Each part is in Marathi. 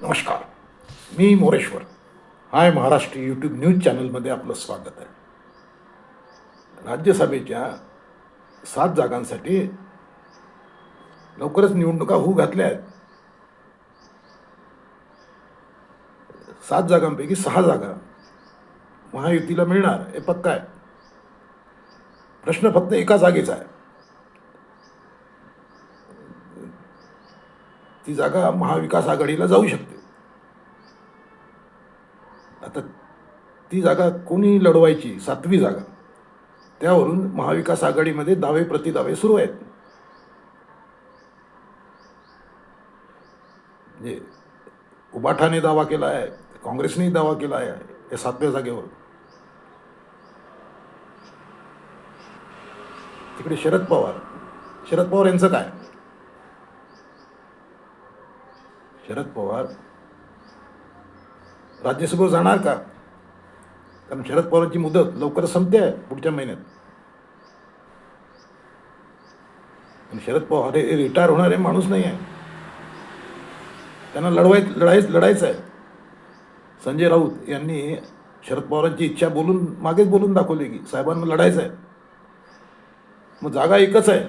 नमस्कार. मी मोरेश्वर. हाय महाराष्ट्र यूट्यूब न्यूज चॅनलमध्ये आपलं स्वागत आहे. राज्यसभेच्या 7 जागांसाठी लवकरच निवडणुका होऊ घातल्या आहेत. 7 जागांपैकी 6 जागा महायुतीला मिळणार हे पक्का आहे. प्रश्न फक्त एका जागेचा आहे. ती जागा महाविकास आघाडीला जाऊ शकते. आता ती जागा कोणी लढवायची, 7वी जागा, त्यावरून महाविकास आघाडीमध्ये दावे प्रतिदावे सुरू आहेत. म्हणजे उबाठाने दावा केला आहे, काँग्रेसनेही दावा केला आहे या 7व्या जागेवर. तिकडे शरद पवार यांचं काय? शरद पवार राज्यसभेवर जाणार का? कारण शरद पवारांची मुदत लवकर संपते आहे पुढच्या महिन्यात. आणि शरद पवार हे रिटायर होणारे माणूस नाही आहे. त्यांना लढायचं आहे. संजय राऊत यांनी शरद पवारांची इच्छा मागेच बोलून दाखवली की साहेबांना लढायचं आहे. मग जागा एकच आहे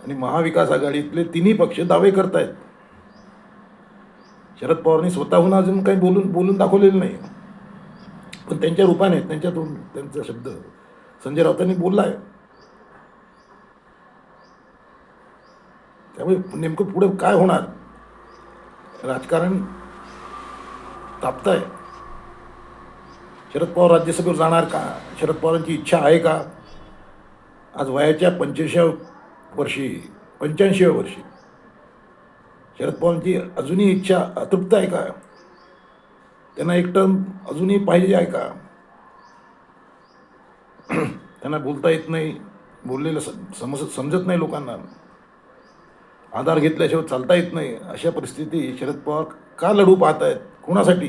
आणि महाविकास आघाडीतले तिन्ही पक्ष दावे करतायत. शरद पवारांनी स्वतःहून अजून काही बोलून दाखवलेलं नाही, पण त्यांच्या रूपाने त्यांच्यातून त्यांचा शब्द संजय राऊतांनी बोलला आहे. त्यामुळे नेमकं पुढे काय होणार? राजकारण तापत आहे. शरद पवार राज्यसभेवर जाणार का? शरद पवारांची इच्छा आहे का? आज वयाच्या 85व्या वर्षी शरद पवारांची अजूनही इच्छा अतृप्त आहे का? त्यांना एक टर्म अजूनही पाहिजे आहे का? त्यांना बोलता येत नाही, बोललेलं समजत नाही लोकांना, आधार घेतल्याशिवाय चालता येत नाही. अशा परिस्थिती शरद पवार का लढू पाहत आहेत? कोणासाठी?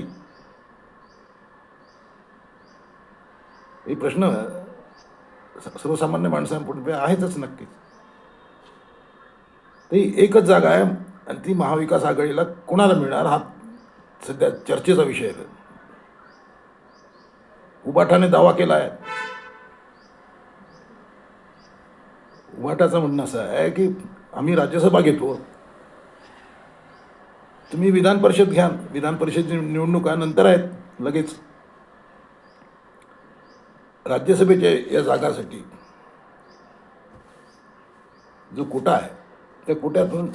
हे प्रश्न सर्वसामान्य माणसांपुढे आहेतच नक्कीच. ती एकच जागा आहे आणि ती महाविकास आघाडीला कोणाला मिळणार हा सध्या चर्चेचा विषय आहे. उबाठाने दावा केला आहे. उबाटाचं म्हणणं असं आहे की आम्ही राज्यसभा घेतो, तुम्ही विधान परिषद घ्या. विधान परिषद निवडणुका नंतर आहेत लगेच. राज्यसभेच्या या जागासाठी जो कोटा आहे त्या कोट्यातून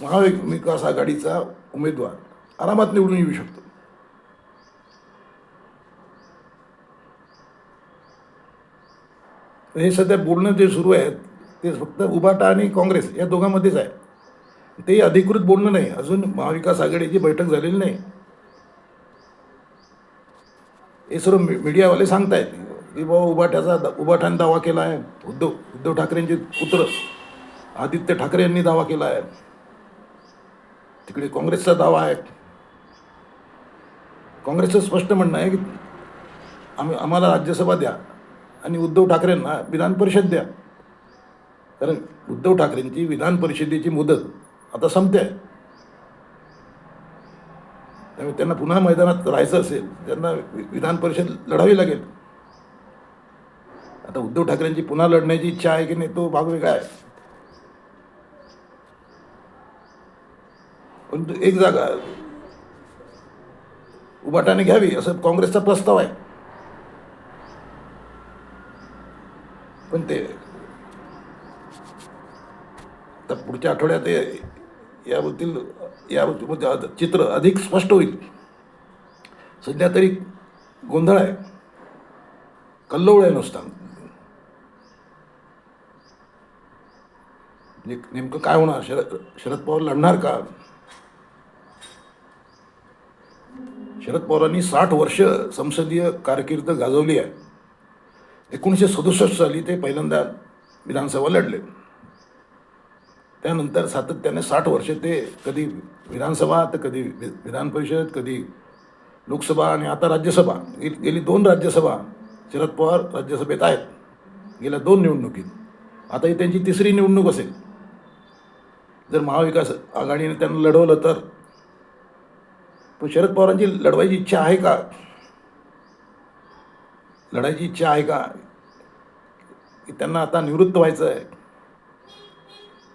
महाविकास आघाडीचा उमेदवार आरामात निवडून येऊ शकतो. हे सध्या बोलणं जे सुरू आहे ते फक्त उबाटा आणि काँग्रेस या दोघांमध्येच आहे. ते अधिकृत बोलणं नाही. अजून महाविकास आघाडीची बैठक झालेली नाही. हे सर्व मीडियावाले सांगतायत की बाबा उबाठाने दावा केला आहे. उद्धव ठाकरेंचे पुत्र आदित्य ठाकरे यांनी दावा केला आहे. तिकडे काँग्रेसचा दावा आहे. काँग्रेसचं स्पष्ट म्हणणं आहे की आम्हाला राज्यसभा द्या आणि उद्धव ठाकरेंना विधान परिषद द्या. कारण उद्धव ठाकरेंची विधान परिषदेची मुदत आता संपते आहे. त्यामुळे त्यांना पुन्हा मैदानात राहायचं असेल, त्यांना विधान परिषद लढावी लागेल. आता उद्धव ठाकरेंची पुन्हा लढण्याची इच्छा आहे की नाही तो भाग वेगळा आहे. परंतु एक जागा उबाटाने घ्यावी असं काँग्रेसचा प्रस्ताव आहे. पण ते आता पुढच्या आठवड्यात याबद्दल चित्र अधिक स्पष्ट होईल. सध्या तरी गोंधळ आहे, कल्लोळ आहे नुसता. नेमकं काय होणार? शरद पवार लढणार का? शरद पवारांनी 60 वर्ष संसदीय कारकीर्द गाजवली आहे. 1967 साली ते पहिल्यांदा विधानसभा लढले. त्यानंतर सातत्याने 60 वर्ष ते कधी विधानसभा तर कधी विधान परिषद, कधी लोकसभा आणि आता राज्यसभा. गेली 2 राज्यसभा शरद पवार राज्यसभेत आहेत गेल्या 2 निवडणुकीत. आता ही त्यांची 3री निवडणूक असेल. जर महाविकास आघाडीने त्यांना लढवलं तर. पण शरद पवारांची लढवायची इच्छा आहे का? लढायची इच्छा आहे का? की त्यांना आता निवृत्त व्हायचं आहे?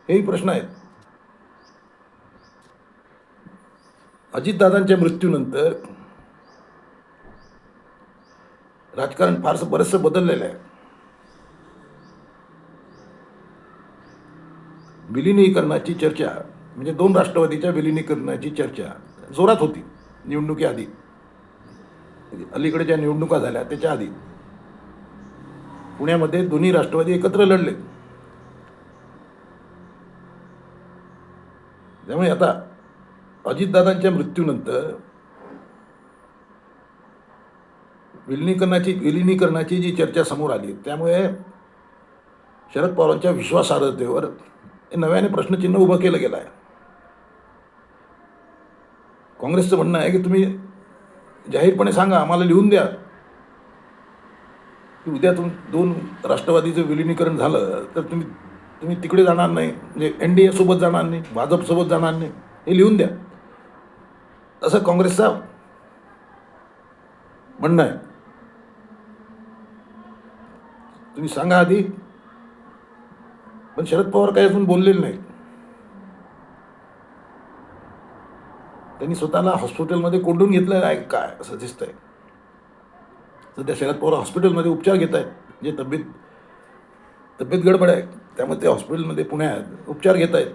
हेही प्रश्न आहेत. अजितदादांच्या मृत्यूनंतर राजकारण फारसं बरंचसं बदललेलं आहे. विलिनीकरणाची चर्चा म्हणजे दोन राष्ट्रवादीच्या विलिनीकरणाची चर्चा जोरात होती निवडणुकीआधी. अलीकडे ज्या निवडणुका झाल्या त्याच्या आधी पुण्यामध्ये दोन्ही राष्ट्रवादी एकत्र लढले. त्यामुळे आता अजितदादांच्या मृत्यूनंतर विलिनीकरणाची जी चर्चा समोर आली त्यामुळे शरद पवारांच्या विश्वासार्हतेवर नव्याने प्रश्नचिन्ह उभं केलं गेलं आहे. काँग्रेसचं म्हणणं आहे की तुम्ही जाहीरपणे सांगा, आम्हाला लिहून द्या की उद्या दोन राष्ट्रवादीचं विलिनीकरण झालं तर तुम्ही तिकडे जाणार नाही, म्हणजे NDA सोबत जाणार नाही, भाजपसोबत जाणार नाही, हे लिहून द्या, असं काँग्रेसचा म्हणणं आहे. तुम्ही सांगा आधी. पण शरद पवार काही अजून बोललेले नाही. त्यांनी स्वतःला हॉस्पिटलमध्ये कोंडून घेतलं आहे काय असं दिसतंय. सध्या शरद पवार हॉस्पिटलमध्ये उपचार घेत आहेत. जे तब्येत गडबड आहे त्यामुळे ते हॉस्पिटलमध्ये पुण्यात उपचार घेत आहेत.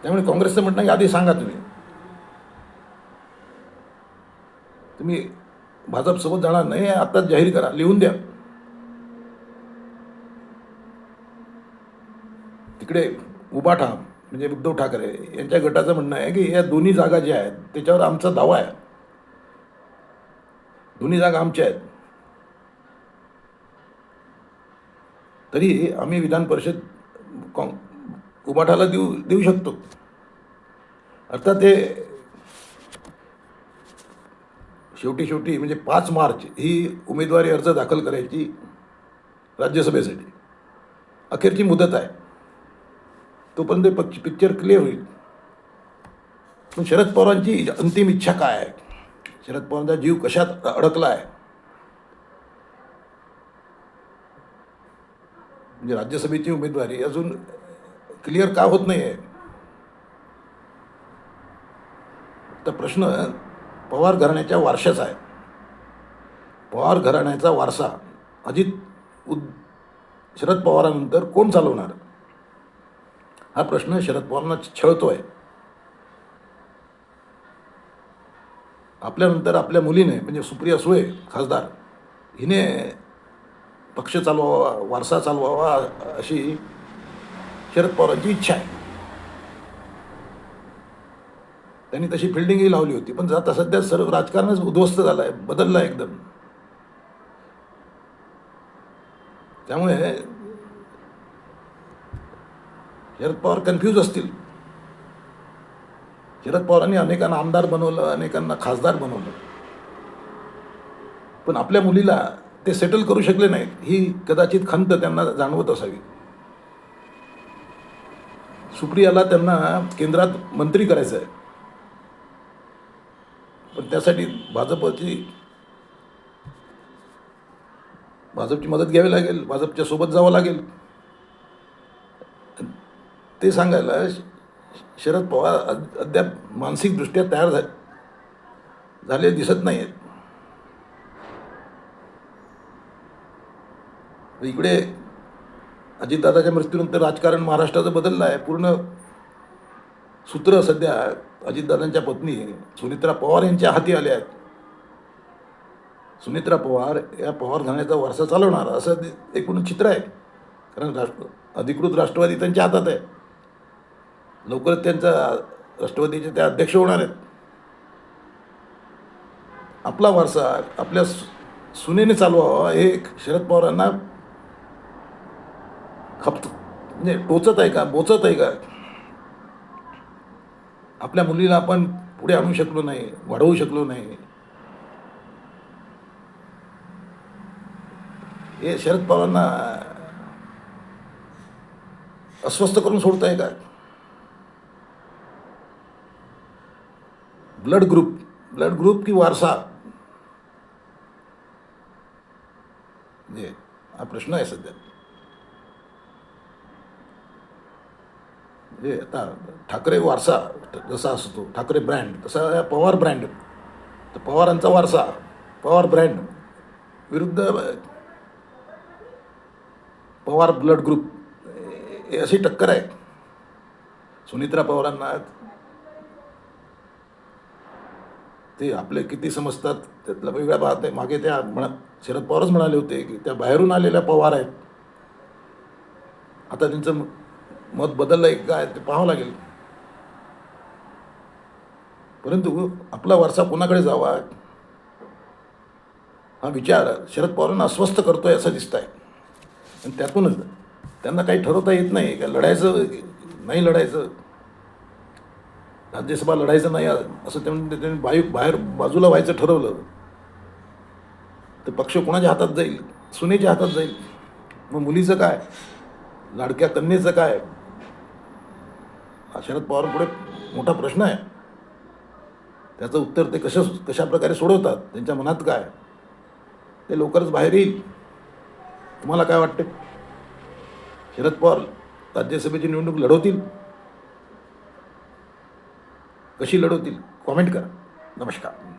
त्यामुळे काँग्रेसचं म्हणणं आहे की आधी सांगा तुम्ही भाजपसोबत जाणार नाही, आत्ताच जाहीर करा, लिहून द्या. तिकडे उबाठा म्हणजे उद्धव ठाकरे यांच्या गटाचं म्हणणं आहे की या दोन्ही जागा ज्या आहेत त्याच्यावर आमचा दावा आहे, दोन्ही जागा आमच्या आहेत, तरी आम्ही विधान परिषद उबाठाला देऊ शकतो. अर्थात हे शेवटी म्हणजे 5 मार्च ही उमेदवारी अर्ज दाखल करायची राज्यसभेसाठी अखेरची मुदत आहे. तोपर्यंत पिक्चर क्लिअर होईल. पण शरद पवारांची अंतिम इच्छा काय आहे? शरद पवारांचा जीव कशात अडकला आहे? म्हणजे राज्यसभेची उमेदवारी अजून क्लिअर का होत नाही आहे? तर प्रश्न पवार घराण्याच्या वारशाचा आहे. पवार घराण्याचा वारसा शरद पवारांनंतर कोण चालवणार, हा प्रश्न शरद पवारांना छळतोय. आपल्यानंतर आपल्या मुलीने म्हणजे सुप्रिया सुळे खासदार हिने पक्ष चालवावा, वारसा चालवावा अशी शरद पवारांची इच्छा आहे. त्यांनी तशी फिल्डिंगही लावली होती. पण आता सध्या सर्व राजकारणच उद्ध्वस्त झालं आहे, बदललं आहे एकदम. त्यामुळे शरद पवार कन्फ्यूज असतील. शरद पवारांनी अनेकांना आमदार बनवलं, अनेकांना खासदार बनवलं, पण आपल्या मुलीला ते सेटल करू शकले नाहीत. ही कदाचित खंत त्यांना जाणवत असावी. सुप्रियाला त्यांना केंद्रात मंत्री करायचं आहे, पण त्यासाठी भाजपची मदत घ्यावी लागेल, भाजपच्या सोबत जावं लागेल. ते सांगायला शरद पवार अद्याप मानसिकदृष्ट्या तयार झाले दिसत नाही आहेत. इकडे अजितदादाच्या मृत्यूनंतर राजकारण महाराष्ट्राचं बदललं आहे. पूर्ण सूत्र सध्या अजितदादांच्या पत्नी सुनेत्रा पवार यांच्या हाती आले आहेत. सुनेत्रा पवार या पवार घराण्याचा वारसा चालवणार असं एकूण चित्र आहे. कारण अधिकृत राष्ट्रवादी त्यांच्या हातात आहे. लवकरच त्यांचा राष्ट्रवादीचे त्या अध्यक्ष होणार आहेत. आपला वारसा आपल्या सुनेने चालवावा हे शरद पवारांना म्हणजे टोचत आहे का, बोचत आहे का? आपल्या मुलीला आपण पुढे आणू शकलो नाही, वाढवू शकलो नाही, हे शरद पवारांना अस्वस्थ करून सोडताय का? ब्लड ग्रुप की वारसा, म्हणजे हा प्रश्न आहे सध्या. म्हणजे आता ठाकरे वारसा जसा असतो, ठाकरे ब्रँड, तसा पवार ब्रँड. तर पवारांचा वारसा, पवार ब्रँड विरुद्ध पवार ब्लड ग्रुप, हे अशी टक्कर आहे. सुनित्रा पवारांना ते आपले किती समजतात त्यातला वेगळा भाग आहे. मागे त्या शरद पवारच म्हणाले होते की त्या बाहेरून आलेल्या पवार आहेत. आता त्यांचं मत बदललं आहे काय ते पाहावं लागेल. परंतु आपला वारसा कोणाकडे जावा हा विचार शरद पवारांना अस्वस्थ करतोय असं दिसत आहे. आणि त्यातूनच त्यांना काही ठरवता येत नाही का लढायचं नाही लढायचं. राज्यसभा लढायचं नाही असं त्यांनी बाहेर बाजूला व्हायचं ठरवलं तर पक्ष कोणाच्या हातात जाईल? सुनेच्या हातात जाईल. मग मुलीचं काय? लाडक्या कन्येचं काय? हा शरद पवारांपुढे मोठा प्रश्न आहे. त्याचं उत्तर ते कशा प्रकारे सोडवतात, त्यांच्या मनात काय, ते लवकरच बाहेर येईल. तुम्हाला काय वाटते? शरद पवार राज्यसभेची निवडणूक लढवतील? कशी लढवतील? कॉमेंट करा. नमस्कार.